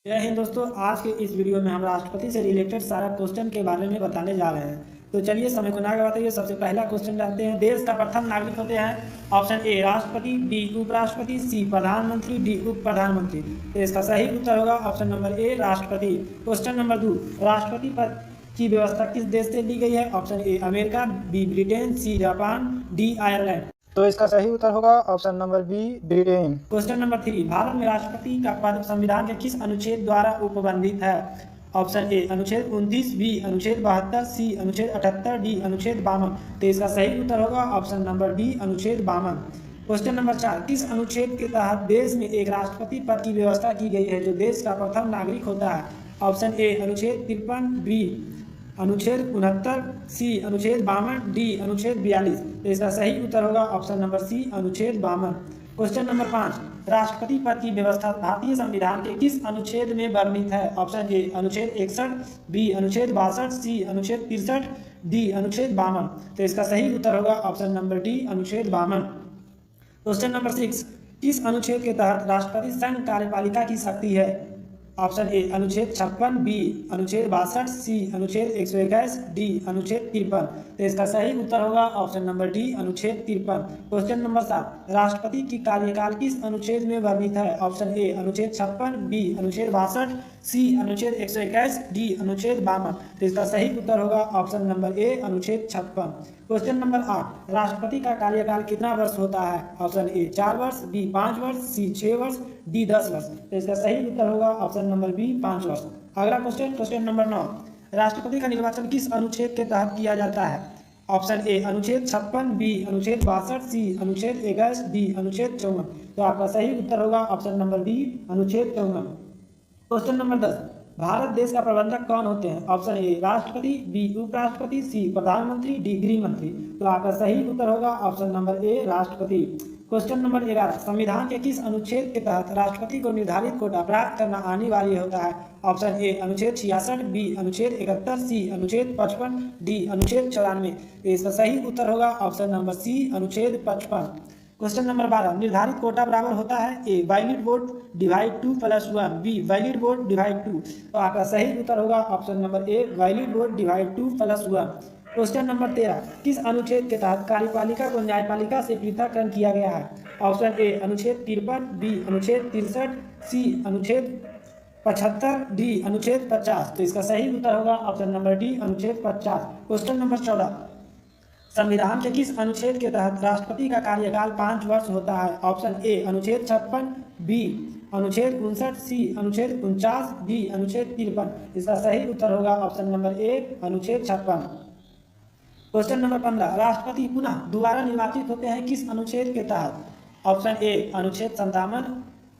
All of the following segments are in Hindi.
जय हिंद दोस्तों। आज के इस वीडियो में हम राष्ट्रपति से रिलेटेड सारा क्वेश्चन के बारे में बताने जा रहे हैं। तो चलिए समय को ना गवाते हुए सबसे पहला क्वेश्चन जानते हैं। देश का प्रथम नागरिक होते हैं ऑप्शन ए राष्ट्रपति, बी उपराष्ट्रपति, सी प्रधानमंत्री, डी उप प्रधानमंत्री। तो इसका सही उत्तर होगा ऑप्शन नंबर ए राष्ट्रपति। क्वेश्चन नंबर 2, राष्ट्रपति पद की व्यवस्था किस देश से ली गई है? Option A America, B Britain, C Japan, D Ireland. तो इसका सही उत्तर होगा option number B Britain. Question number 3, Bharat में राष्ट्रपति का पद संविधान के किस अनुच्छेद द्वारा उपबंधित है? ऑप्शन ए अनुच्छेद 29, बी अनुच्छेद 72, सी अनुच्छेद 78, डी अनुच्छेद 52। तो इसका सही उत्तर होगा ऑप्शन नंबर डी अनुच्छेद 52। क्वेश्चन नंबर 4, किस अनुच्छेद के तहत देश में एक राष्ट्रपति पद की व्यवस्था की गई है जो देश का प्रथम नागरिक होता है? ऑप्शन ए अनुच्छेद 53, बी अनुच्छेद 69, सी अनुच्छेद 52, डी अनुच्छेद 42। तो इसका सही उत्तर होगा ऑप्शन नंबर सी अनुच्छेद 52। क्वेश्चन नंबर 5, राष्ट्रपति पद की व्यवस्था भारतीय संविधान के किस अनुच्छेद में वर्णित है? ऑप्शन ए अनुच्छेद 61, बी अनुच्छेद 62, सी अनुच्छेद 63, डी अनुच्छेद 52। तो इसका सही उत्तर होगा ऑप्शन नंबर डी अनुच्छेद 52। क्वेश्चन नंबर 6, किस अनुच्छेद के तहत राष्ट्रपति संघ कार्यपालिका की शक्ति है? ऑप्शन ए अनुच्छेद 56, बी अनुच्छेद 62, सी अनुच्छेद 121, डी अनुच्छेद 53। तो इसका सही उत्तर होगा ऑप्शन नंबर डी अनुच्छेद 53। क्वेश्चन नंबर 7, राष्ट्रपति की कार्यकाल किस अनुच्छेद में वर्णित है? ऑप्शन ए अनुच्छेद 56, बी अनुच्छेद 62, सी अनुच्छेद 121, डी अनुच्छेद 52। तो इसका सही उत्तर होगा ऑप्शन नंबर ए अनुच्छेद 56। क्वेश्चन नंबर 8, राष्ट्रपति का कार्यकाल कितना वर्ष होता है? ऑप्शन ए 4 वर्ष, बी 5 वर्ष, सी 6 वर्ष, डी 10 वर्ष। तो इसका सही उत्तर होगा ऑप्शन नंबर बी 5 वर्ष। अगला क्वेश्चन, क्वेश्चन नंबर 9, राष्ट्रपति का निर्वाचन किस अनुच्छेद के तहत किया जाता है? ऑप्शन ए अनुच्छेद 56, बी अनुच्छेद 62, सी अनुच्छेद 21, डी अनुच्छेद 54। तो आपका सही उत्तर होगा ऑप्शन नंबर डी अनुच्छेद 54। क्वेश्चन नंबर 10, भारत देश का प्रबंधक कौन होते हैं? ऑप्शन ए राष्ट्रपति, बी उपराष्ट्रपति, सी प्रधानमंत्री, डी गृह मंत्री। तो आपका सही उत्तर होगा ऑप्शन नंबर ए राष्ट्रपति। क्वेश्चन नंबर 11, संविधान के किस अनुच्छेद के तहत राष्ट्रपति को निर्धारित कोटा प्राप्त करना अनिवार्य होता है? ऑप्शन ए अनुच्छेद 66, बी अनुच्छेद 71, सी अनुच्छेद 55, डी अनुच्छेद 94। इसका सही उत्तर होगा ऑप्शन नंबर सी अनुच्छेद 55। क्वेश्चन नंबर 12, निर्धारित कोटा बराबर होता है a valid vote divide 2 + 1, be valid vote divide 2। तो आपका सही उत्तर होगा option number a valid vote divide 2 + 1। Question number 13, किस अनुच्छेद के तहत कार्यपालिका को न्यायपालिका से पृथककरण किया गया है? ऑप्शन ए अनुच्छेद 53, बी अनुच्छेद 63, सी अनुच्छेद 75, डी अनुच्छेद 50। तो इसका सही उत्तर होगा ऑप्शन नंबर डी अनुच्छेद 50। क्वेश्चन नंबर 14, संविधान के किस अनुच्छेद के तहत राष्ट्रपति का कार्यकाल 5 वर्ष होता है? ऑप्शन ए अनुच्छेद 56, बी अनुच्छेद 59, सी अनुच्छेद 49, डी अनुच्छेद 53। इसका सही उत्तर होगा ऑप्शन नंबर ए अनुच्छेद 56। क्वेश्चन नंबर 15, राष्ट्रपति पुनः दोबारा निर्वाचित होते हैं किस अनुच्छेद के तहत? ऑप्शन ए अनुच्छेद 57,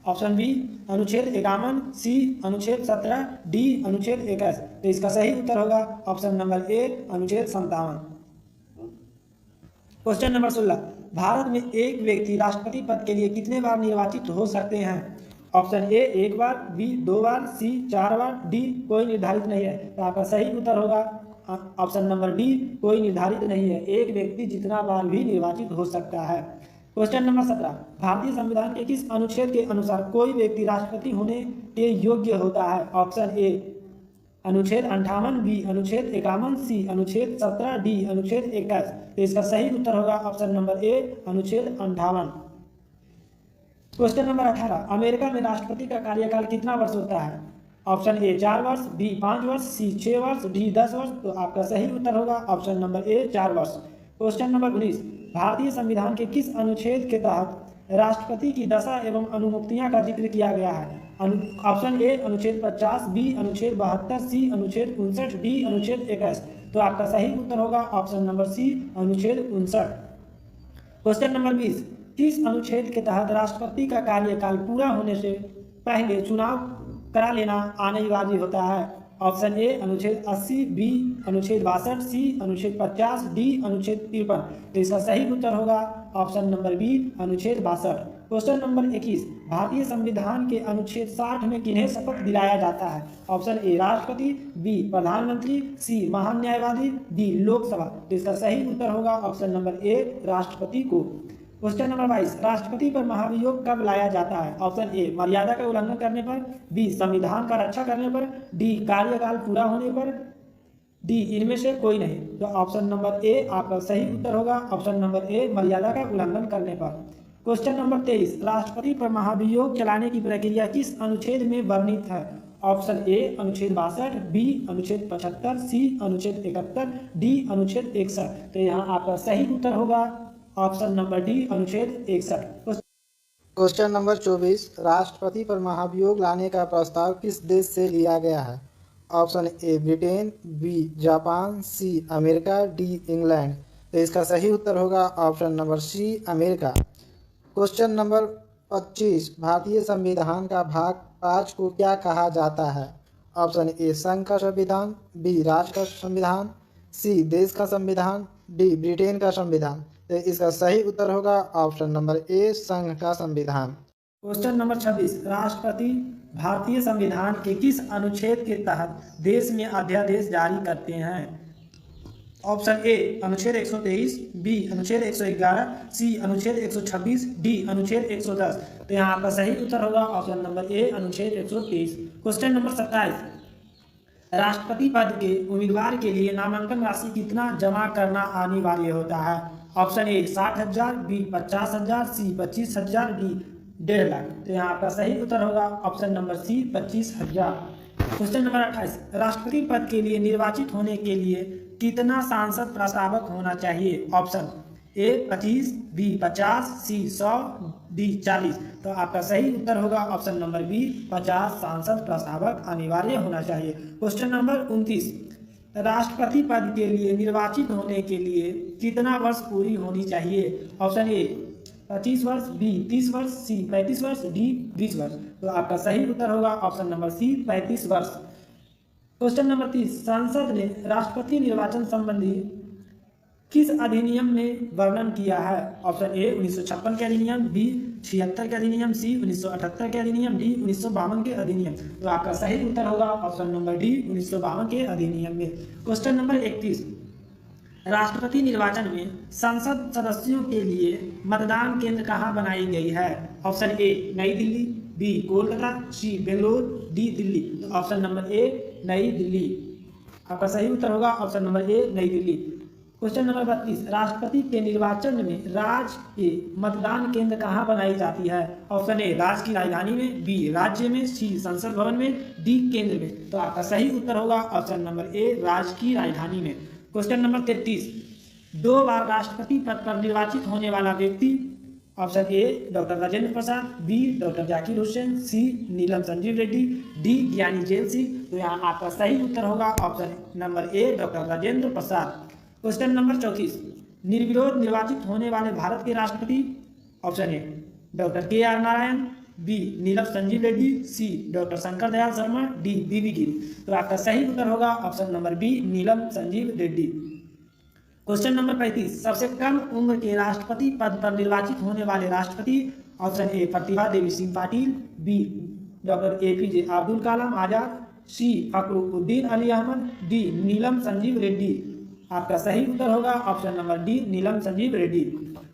ऑप्शन बी अनुच्छेद 51, सी अनुच्छेद 17, डी अनुच्छेद 21। तो इसका सही उत्तर होगा ऑप्शन नंबर ए अनुच्छेद 57। क्वेश्चन नंबर 16, भारत में एक व्यक्ति राष्ट्रपति पद के लिए कितने बार निर्वाचित हो सकते हैं? ऑप्शन ए 1 बार, बी 2 बार, सी 4 बार, डी कोई निर्धारित नहीं है। तो आपका सही उत्तर होगा ऑप्शन नंबर डी कोई निर्धारित नहीं है, एक व्यक्ति जितना बार भी निर्वाचित हो सकता है। क्वेश्चन नंबर 17, भारतीय संविधान के किस अनुच्छेद के अनुसार कोई व्यक्ति राष्ट्रपति होने के योग्य होता है? ऑप्शन ए अनुच्छेद 58, बी अनुच्छेद 51, सी अनुच्छेद 17, डी अनुच्छेद 21। तो इसका सही उत्तर होगा ऑप्शन नंबर ए अनुच्छेद 58। क्वेश्चन नंबर 18, अमेरिका में राष्ट्रपति का कार्यकाल कितना वर्ष होता है? ऑप्शन ए 4 वर्ष, बी 5 वर्ष, सी 6 वर्ष, डी 10 वर्ष। तो आपका सही उत्तर होगा ऑप्शन नंबर ए 4 वर्ष। क्वेश्चन नंबर 19, भारतीय संविधान के किस अनुच्छेद के तहत राष्ट्रपति की दशा एवं अनुमुक्तियां का जिक्र किया गया है? ऑप्शन ए अनुच्छेद 50, बी अनुच्छेद 72, सी अनुच्छेद 59, डी अनुच्छेद 21। तो आपका सही उत्तर होगा ऑप्शन नंबर सी अनुच्छेद 59। क्वेश्चन नंबर 20, किस अनुच्छेद के तहत राष्ट्रपति का कार्यकाल पूरा होने से पहले चुनाव करा लेना अनिवार्य होता है? ऑप्शन ए अनुच्छेद 80, बी अनुच्छेद 62, सी अनुच्छेद 50, डी अनुच्छेद 53। तो इसका सही उत्तर होगा ऑप्शन नंबर बी अनुच्छेद 62। क्वेश्चन नंबर 21, भारतीय संविधान के अनुच्छेद 60 में किन्हें शपथ दिलाया जाता है? ऑप्शन ए राष्ट्रपति, बी प्रधानमंत्री, सी महान न्यायवादी, डी लोकसभा। तो इसका सही उत्तर होगा ऑप्शन नंबर ए राष्ट्रपति को। क्वेश्चन नंबर 22, राष्ट्रपति पर महाभियोग कब लाया जाता है? ऑप्शन ए मर्यादा का उल्लंघन करने पर, बी संविधान का रक्षा करने पर, डी कार्यकाल पूरा होने पर, डी इनमें से कोई नहीं। तो ऑप्शन नंबर ए आपका सही उत्तर होगा, ऑप्शन नंबर ए मर्यादा का उल्लंघन करने पर। क्वेश्चन नंबर 23, राष्ट्रपति पर महाभियोग चलाने की प्रक्रिया किस अनुच्छेद में वर्णित है? ऑप्शन ए अनुच्छेद 62, बी अनुच्छेद 75, सी अनुच्छेद 71, डी अनुच्छेद 61। तो यहाँ आपका सही उत्तर होगा ऑप्शन नंबर डी अनुच्छेद 61। क्वेश्चन नंबर 24, राष्ट्रपति पर महाभियोग लाने का प्रस्ताव किस देश से लिया गया है? Option A Britain, B Japan, C America, D England. तो इसका सही उत्तर होगा option number C America. Question number 25, भारतीय संविधान का भाग 5 को क्या कहा जाता है? ऑप्शन ए संघ का संविधान, बी राज्य का संविधान, सी देश का संविधान, डी ब्रिटेन का संविधान। तो इसका सही उत्तर होगा ऑप्शन नंबर ए संघ का संविधान। क्वेश्चन नंबर 26, राष्ट्रपति भारतीय संविधान के किस अनुच्छेद के तहत देश में अध्यादेश जारी करते हैं? ऑप्शन ए अनुच्छेद 123, बी अनुच्छेद 111, सी अनुच्छेद 126, डी अनुच्छेद 110। तो यहाँ आपका सही उत्तर होगा ऑप्शन नंबर ए अनुच्छेद 123। क्वेश्चन नंबर 27, राष्ट्रपति पद के उम्मीदवार के लिए नामांकन राशि कितना जमा करना अनिवार्य होता है? Option A 60,000, B 50,000, C 25,000, D 1.5 lakh. तो यहाँ आपका सही उत्तर होगा option number C 25,000। Question number 28, राष्ट्रपति पद के लिए निर्वाचित होने के लिए कितना सांसद प्रस्तावक होना चाहिए? Option A 25, B 50, C 100, D 40। तो आपका सही उत्तर होगा ऑप्शन नंबर बी 50 सांसद प्रस्तावक अनिवार्य होना चाहिए। क्वेश्चन नंबर 29, राष्ट्रपति पद के लिए निर्वाचित होने के लिए कितना वर्ष पूरी होनी चाहिए? ऑप्शन ए 25 वर्ष, बी 30 वर्ष, सी 35 वर्ष, डी 20 वर्ष। तो आपका सही उत्तर होगा ऑप्शन नंबर सी 35 वर्ष। क्वेश्चन नंबर 30, संसद ने राष्ट्रपति निर्वाचन संबंधी किस अधिनियम में वर्णन किया है? ऑप्शन ए 1956 के अधिनियम, बी 76 के अधिनियम, सी 1978 के अधिनियम, डी 1952 के अधिनियम। तो आपका सही उत्तर होगा ऑप्शन नंबर डी 1952 के अधिनियम में। क्वेश्चन नंबर 31, राष्ट्रपति निर्वाचन में संसद सदस्यों के लिए मतदान केंद्र कहाँ बनाई गई है? ऑप्शन ए नई दिल्ली, बी कोलकाता, सी बेंगलोर, डी दिल्ली। तो ऑप्शन नंबर ए नई दिल्ली। आपका सही उत्तर होगा ऑप्शन नंबर ए नई दिल्ली। क्वेश्चन नंबर 32, राष्ट्रपति के निर्वाचन में राज्य के मतदान केंद्र कहाँ बनाई जाती है? ऑप्शन ए राज्य की राजधानी में, बी राज्य में, सी संसद भवन में, डी केंद्र में। तो आपका सही उत्तर होगा ऑप्शन नंबर ए राज्य की राजधानी में। क्वेश्चन नंबर 33, 2 बार राष्ट्रपति पद पर निर्वाचित होने वाला व्यक्ति? Option A doctor Rajendra Prasad, B doctor Zakir Hussain, C Neelam Sanjiva Reddy, D Giani Zail Singh. तो यहाँ आपका सही उत्तर होगा option number A doctor Rajendra Prasad. Question number 34, निर्विरोध निर्वाचित होने वाले भारत के राष्ट्रपति? Option A doctor K R. Narayan, B Neelam Sanjiva Reddy, C doctor Shankar Dayal Sharma, D B Giri. तो आपका सही उत्तर होगा option number B Neelam Sanjiva Reddy. Question number 35, सबसे कम उम्र के राष्ट्रपति पद पर निर्वाचित होने वाले राष्ट्रपति? Option A Pratibha Devi Singh Patil, B doctor APJ Abdul Kalam Azad, C Fakhruddin Ali Ahmed, D Neelam Sanjiva Reddy. आपका सही उत्तर होगा option number D Neelam Sanjiva Reddy.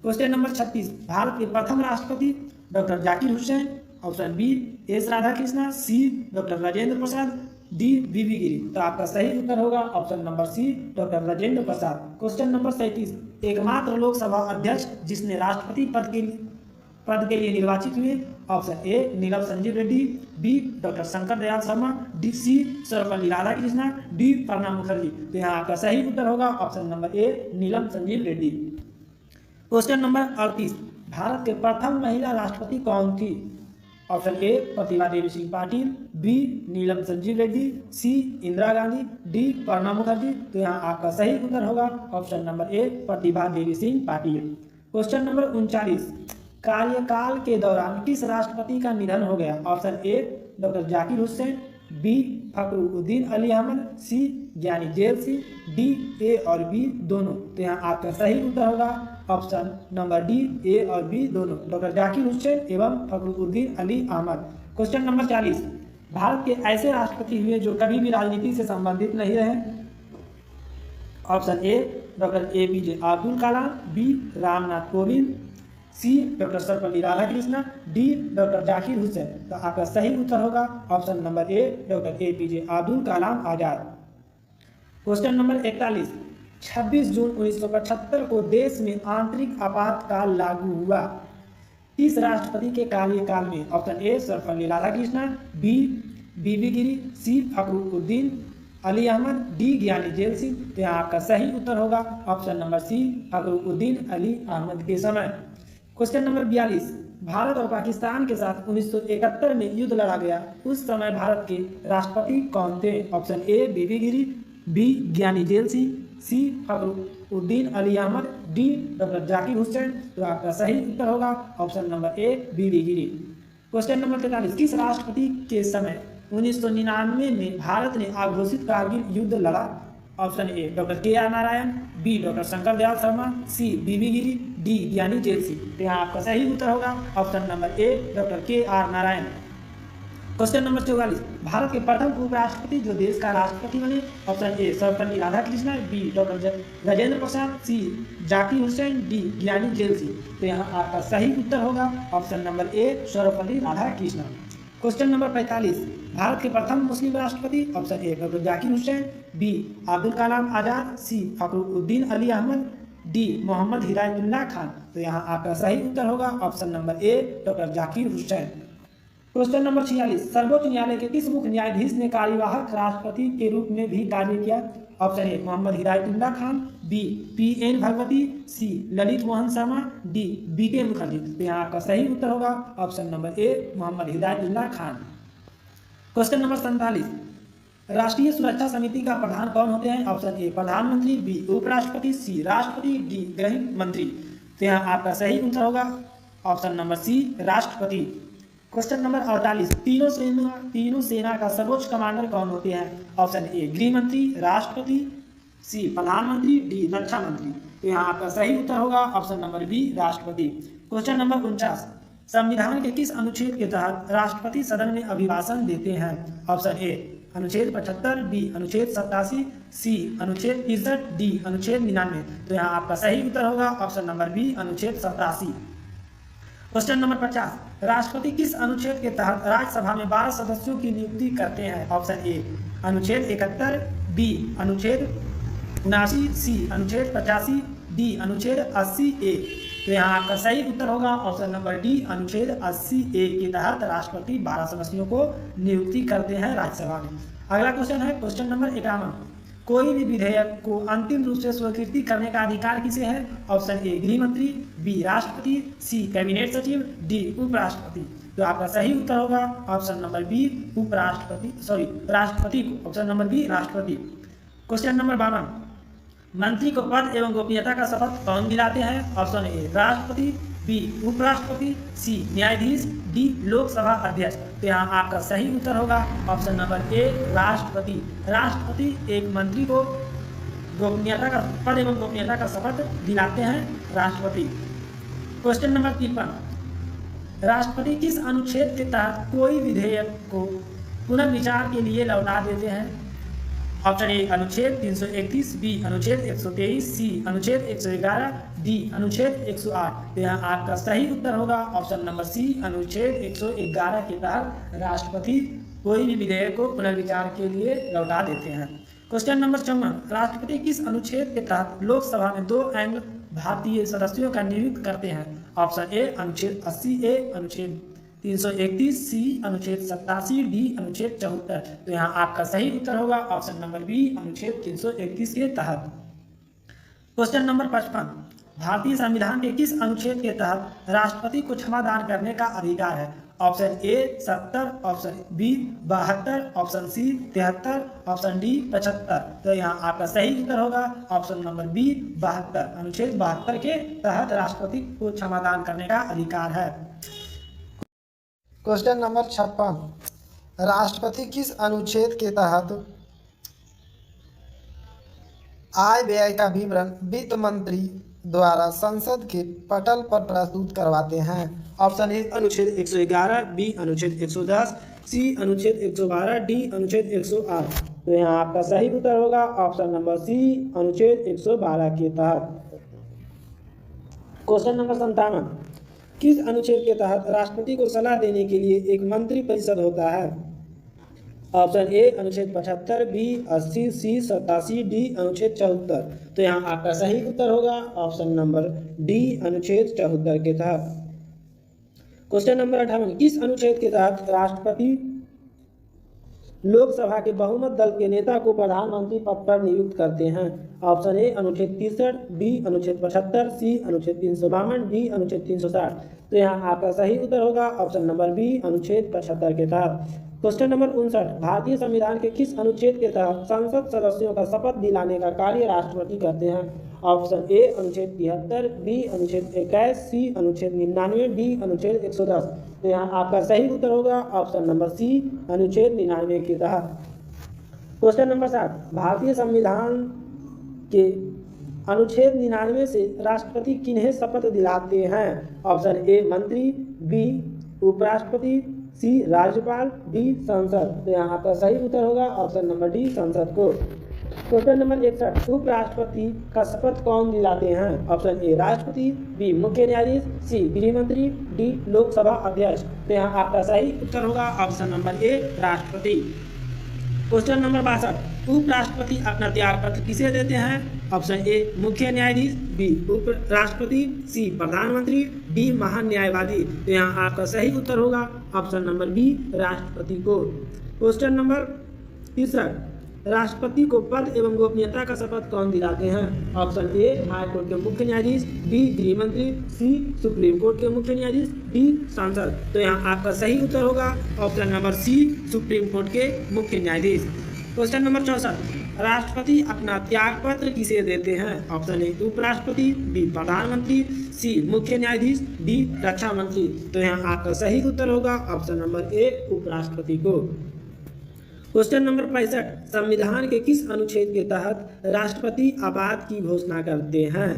Question number 36, Bharat के प्रथम राष्ट्रपति? Doctor Zakir Hussain, option B S Radhakrishnan, C doctor Rajendra Prasad, D B Giri. तो आपका सही उत्तर होगा option number C doctor Rajendra Prasad. Question number 37, एकमात्र लोकसभा अध्यक्ष जिसने राष्ट्रपति पद के लिए निर्वाचित हुए? Option A Neelam Sanjiva Reddy, B doctor Shankar Dayal Sharma, D C Sarvepalli Radhakrishnan, D Pranab Mukherjee. तो यहाँ आपका सही उत्तर होगा option number A Neelam Sanjiva Reddy. Question number 38, Bharat के प्रथम महिला राष्ट्रपति कौन थी? Option A Pratibha Devi Singh Patil, B Neelam Sanjiva Reddy, C Indira Gandhi, D Pranab Mukherjee. तो यहाँ आपका सही उत्तर होगा option number A Pratibha Devi Singh Patil. Question number 39, कार्यकाल के दौरान किस राष्ट्रपति का निधन हो गया? Option A doctor Zakir Hussain, B Fakhruddin Ali Ahmed, C Giani Zail Singh, D A और बी दोनों। तो यहाँ आपका सही उत्तर होगा ऑप्शन नंबर डी ए और बी दोनों, डॉक्टर जाकिर हुसैन एवं फखरुद्दीन अली अहमद। क्वेश्चन नंबर 40, भारत के ऐसे राष्ट्रपति हुए जो कभी भी राजनीति से संबंधित नहीं रहे? Option A doctor APJ Abdul Kalam, B Ramnath Kovind, C doctor Sarvepalli Radhakrishnan, D doctor Zakir Hussain. तो आपका सही उत्तर होगा option number A doctor APJ Abdul Kalam Azad. Question number 41, 26 जून 1975 को देश में आंतरिक आपातकाल लागू हुआ, इस राष्ट्रपति के कार्यकाल में? Option A Sarvepalli Radhakrishnan, B V V Giri, C Fakhruddin Ali Ahmed, D Giani Zail Singh. तो यहाँ आपका सही उत्तर होगा option number C Fakhruddin Ali Ahmed के समय। क्वेश्चन नंबर 42, भारत और पाकिस्तान के साथ 1971 में युद्ध लड़ा गया, उस समय भारत के राष्ट्रपति कौन थे? Option A V V Giri, B Giani Zail Singh, C Fakhruddin Ali Ahmed, D doctor Zakir Hussain. तो आपका सही उत्तर होगा option number A V V Giri. Question number 43, किस राष्ट्रपति के समय 1999 में भारत ने अघोषित कारगिल युद्ध लड़ा? Option A doctor KR Narayan, B doctor Shankar Dayal Sharma, C V V Giri, D Giani Zail Singh. तो यहाँ आपका सही उत्तर होगा option number A doctor KR Narayan. Question number 44, Bharat के प्रथम उपराष्ट्रपति जो देश का राष्ट्रपति बने? Option A Sarvepalli Radhakrishnan, B doctor Rajendra Prasad, C Zakir Hussain, D Giani Zail Singh. तो यहाँ आपका सही उत्तर होगा option number A Sarvepalli Radhakrishnan. Question number 45, Bharat के प्रथम मुस्लिम राष्ट्रपति? Option A doctor Zakir Hussain, B Abdul Kalam Azad, C Fakhruddin Ali Ahmed, D Mohammad Hidayatullah Khan. तो यहाँ आपका सही उत्तर होगा option number A doctor Zakir Hussain. Question number 46, सर्वोच्च न्यायालय के किस मुख्य न्यायाधीश ने कार्यवाहक राष्ट्रपति के रूप में भी कार्य किया? Option A Mohammad Hidayatullah Khan, B PN Bhagwati, C Lalit Mohan Sharma, D BK Mukherjee. तो यहाँ आपका सही उत्तर होगा option number A Mohammad Hidayatullah Khan. Question number 47, राष्ट्रीय सुरक्षा समिति का प्रधान कौन होते हैं? ऑप्शन ए प्रधानमंत्री, बी उपराष्ट्रपति, सी राष्ट्रपति, डी गृह मंत्री। तो यहाँ आपका सही उत्तर होगा ऑप्शन नंबर सी राष्ट्रपति। क्वेश्चन नंबर 48, तीनों सेना का सर्वोच्च कमांडर कौन होते हैं? ऑप्शन ए गृह मंत्री, राष्ट्रपति, सी प्रधानमंत्री, डी रक्षा मंत्री। तो यहाँ आपका सही उत्तर होगा ऑप्शन नंबर बी राष्ट्रपति। क्वेश्चन नंबर 49, संविधान के किस अनुच्छेद के तहत राष्ट्रपति सदन में अभिभाषण देते हैं? ऑप्शन ए अनुच्छेद 75, बी अनुच्छेद 87, सी अनुच्छेद 63, डी अनुच्छेद 99। तो यहाँ आपका सही उत्तर होगा ऑप्शन नंबर बी अनुच्छेद 87। क्वेश्चन नंबर 50, राष्ट्रपति किस अनुच्छेद के तहत राज्यसभा में 12 सदस्यों की नियुक्ति करते हैं? ऑप्शन ए अनुच्छेद 71, बी अनुच्छेद 79, सी अनुच्छेद 85, डी अनुच्छेद 80A। तो यहाँ आपका सही उत्तर होगा ऑप्शन नंबर डी अनुच्छेद 80A के तहत राष्ट्रपति 12 सदस्यों को नियुक्ति करते हैं राज्यसभा में। अगला क्वेश्चन है क्वेश्चन नंबर 51, कोई भी विधेयक को अंतिम रूप से स्वीकृति करने का अधिकार किसे है? ऑप्शन ए गृह मंत्री, बी राष्ट्रपति, सी कैबिनेट सचिव, डी उपराष्ट्रपति। तो आपका सही उत्तर होगा ऑप्शन नंबर बी राष्ट्रपति को। ऑप्शन नंबर बी राष्ट्रपति। क्वेश्चन नंबर 52, मंत्री को पद एवं गोपनीयता का शपथ कौन दिलाते हैं? ऑप्शन ए राष्ट्रपति, बी उपराष्ट्रपति, सी न्यायाधीश, डी लोकसभा अध्यक्ष। तो यहाँ आपका सही उत्तर होगा ऑप्शन नंबर ए राष्ट्रपति। राष्ट्रपति एक मंत्री को गोपनीयता का पद एवं गोपनीयता का शपथ दिलाते हैं राष्ट्रपति। क्वेश्चन नंबर 53, राष्ट्रपति किस अनुच्छेद के तहत कोई विधेयक को पुनर्विचार के लिए लौटा देते हैं? ऑप्शन ए अनुच्छेद 331, बी अनुच्छेद 123, सी अनुच्छेद 111, डी अनुच्छेद 108। तो यहाँ आपका सही उत्तर होगा ऑप्शन नंबर सी अनुच्छेद 111 के तहत राष्ट्रपति कोई भी विधेयक को पुनर्विचार के लिए लौटा देते हैं। क्वेश्चन नंबर 54, राष्ट्रपति किस अनुच्छेद के तहत लोकसभा में 2 एंग्लो भारतीय सदस्यों का नियुक्त करते हैं? ऑप्शन ए अनुच्छेद 80A, अनुच्छेद 331, सी अनुच्छेद 87, डी अनुच्छेद 74। तो यहाँ आपका सही उत्तर होगा ऑप्शन नंबर बी अनुच्छेद 331 के तहत। क्वेश्चन नंबर 55, भारतीय संविधान के किस अनुच्छेद के तहत राष्ट्रपति को क्षमा दान करने का अधिकार है? Option A 70, option B 72, option C 73, option D 75। तो यहाँ आपका सही उत्तर होगा ऑप्शन नंबर बी 72। अनुच्छेद 72 के तहत राष्ट्रपति को क्षमा दान करने का अधिकार है। क्वेश्चन नंबर 56, राष्ट्रपति किस अनुच्छेद के तहत आय व्यय का विवरण वित्त मंत्री द्वारा संसद के पटल पर प्रस्तुत करवाते हैं? ऑप्शन ए अनुच्छेद 111, बी अनुच्छेद 110, सी अनुच्छेद 112, डी अनुच्छेद 108। तो यहाँ आपका सही उत्तर होगा ऑप्शन नंबर सी अनुच्छेद 112 के तहत। क्वेश्चन नंबर 57, किस अनुच्छेद के तहत राष्ट्रपति को सलाह देने के लिए एक मंत्री परिषद होता है? ऑप्शन ए अनुच्छेद 75, बी 80, सी 87, डी अनुच्छेद 74। तो यहाँ आपका सही उत्तर होगा ऑप्शन नंबर डी अनुच्छेद 74 के तहत। क्वेश्चन नंबर 58, किस अनुच्छेद के तहत राष्ट्रपति लोकसभा के बहुमत दल के नेता को प्रधानमंत्री पद पर नियुक्त करते हैं? ऑप्शन ए अनुच्छेद 63, बी अनुच्छेद 75, सी अनुच्छेद 352, डी अनुच्छेद 360। तो यहाँ आपका सही उत्तर होगा ऑप्शन नंबर बी अनुच्छेद 75 के तहत। क्वेश्चन नंबर 59, भारतीय संविधान के किस अनुच्छेद के तहत संसद सदस्यों का शपथ दिलाने का कार्य राष्ट्रपति करते हैं? ऑप्शन ए अनुच्छेद 73, बी अनुच्छेद 21, सी अनुच्छेद 99, डी अनुच्छेद 110। तो यहाँ आपका सही उत्तर होगा ऑप्शन नंबर सी अनुच्छेद 99 के तहत। क्वेश्चन नंबर 60, भारतीय संविधान के अनुच्छेद 99 से राष्ट्रपति किन्हें शपथ दिलाते हैं? ऑप्शन ए मंत्री, बी उपराष्ट्रपति, सी राज्यपाल, डी संसद। तो यहाँ आपका सही उत्तर होगा ऑप्शन नंबर डी संसद को। क्वेश्चन नंबर 61, उपराष्ट्रपति का शपथ कौन दिलाते हैं? ऑप्शन ए राष्ट्रपति, बी मुख्य न्यायाधीश, सी गृह मंत्री, डी लोकसभा अध्यक्ष। तो यहाँ आपका सही उत्तर होगा ऑप्शन नंबर ए राष्ट्रपति। क्वेश्चन नंबर 62, उपराष्ट्रपति अपना त्यागपत्र किसे देते हैं? ऑप्शन ए मुख्य न्यायाधीश, बी उपराष्ट्रपति, सी प्रधानमंत्री, डी महान्यायवादी। तो यहाँ आपका सही उत्तर होगा ऑप्शन नंबर बी राष्ट्रपति को। क्वेश्चन नंबर 63, राष्ट्रपति को पद एवं गोपनीयता का शपथ कौन दिलाते हैं? ऑप्शन ए हाईकोर्ट के मुख्य न्यायाधीश, बी गृह मंत्री, सी सुप्रीम कोर्ट के मुख्य न्यायाधीश, डी सांसद। तो यहाँ आपका सही उत्तर होगा option number C supreme court के मुख्य न्यायाधीश। क्वेश्चन नंबर 64, राष्ट्रपति अपना त्यागपत्र किसे देते हैं? ऑप्शन ए उपराष्ट्रपति, बी प्रधानमंत्री, सी मुख्य न्यायाधीश, डी रक्षा मंत्री। तो यहाँ आपका सही उत्तर होगा ऑप्शन नंबर ए उपराष्ट्रपति को। क्वेश्चन नंबर 65, संविधान के किस अनुच्छेद के तहत राष्ट्रपति आपात की घोषणा करते हैं?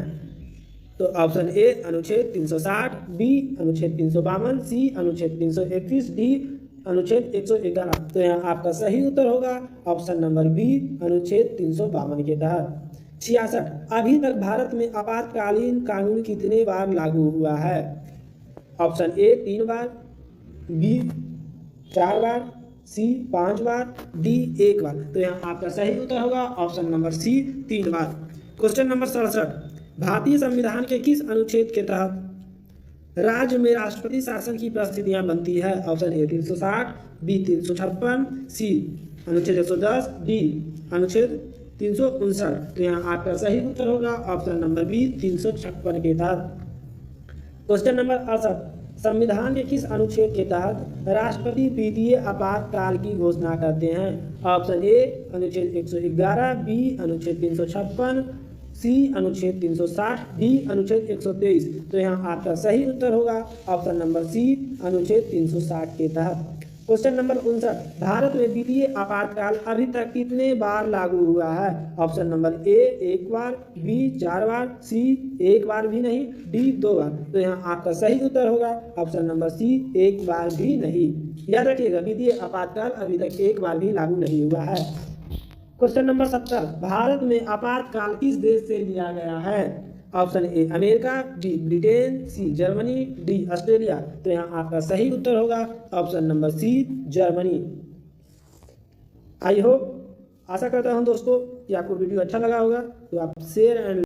तो ऑप्शन ए अनुच्छेद 360, बी अनुच्छेद 352, सी अनुच्छेद 331, डी अनुच्छेद 111। तो यहाँ आपका सही उत्तर होगा ऑप्शन नंबर बी अनुच्छेद 352 के तहत। 66, अभी तक भारत में आपातकालीन कानून कितने बार लागू हुआ है? ऑप्शन ए 3 बार, बी 4 बार, सी 5 बार, डी 1 बार। तो यहाँ आपका सही उत्तर होगा ऑप्शन नंबर सी 3 बार। क्वेश्चन नंबर 67, भारतीय संविधान के किस अनुच्छेद के तहत राज्य में राष्ट्रपति शासन की परिस्थितियां बनती है? ऑप्शन ए 360, बी 356, सी अनुच्छेद 110, डी अनुच्छेद 359। तो यहाँ आपका सही उत्तर होगा ऑप्शन नंबर बी 356 के तहत। क्वेश्चन नंबर 68, संविधान के किस अनुच्छेद के तहत राष्ट्रपति वित्तीय आपातकाल की घोषणा करते हैं? ऑप्शन ए अनुच्छेद 111, बी अनुच्छेद 356, सी अनुच्छेद 360, डी अनुच्छेद 123। तो यहाँ आपका सही उत्तर होगा ऑप्शन नंबर सी अनुच्छेद 360 के तहत। क्वेश्चन नंबर 59, भारत में वित्तीय आपातकाल अभी तक कितने बार लागू हुआ है? ऑप्शन नंबर ए 1 बार, बी 4 बार, सी 1 बार भी नहीं, डी 2 बार। तो यहाँ आपका सही उत्तर होगा ऑप्शन नंबर सी 1 बार भी नहीं। याद रखिएगा वित्तीय आपातकाल अभी तक 1 बार भी लागू नहीं हुआ है। क्वेश्चन नंबर 70, भारत में आपातकाल किस देश से लिया गया है? Option A America, B Britain, C Germany, D Australia. तो यहाँ आपका सही उत्तर होगा option number C Germany. I hope, आशा करता हूँ दोस्तों कि आपको वीडियो अच्छा लगा होगा, तो आप शेयर एंड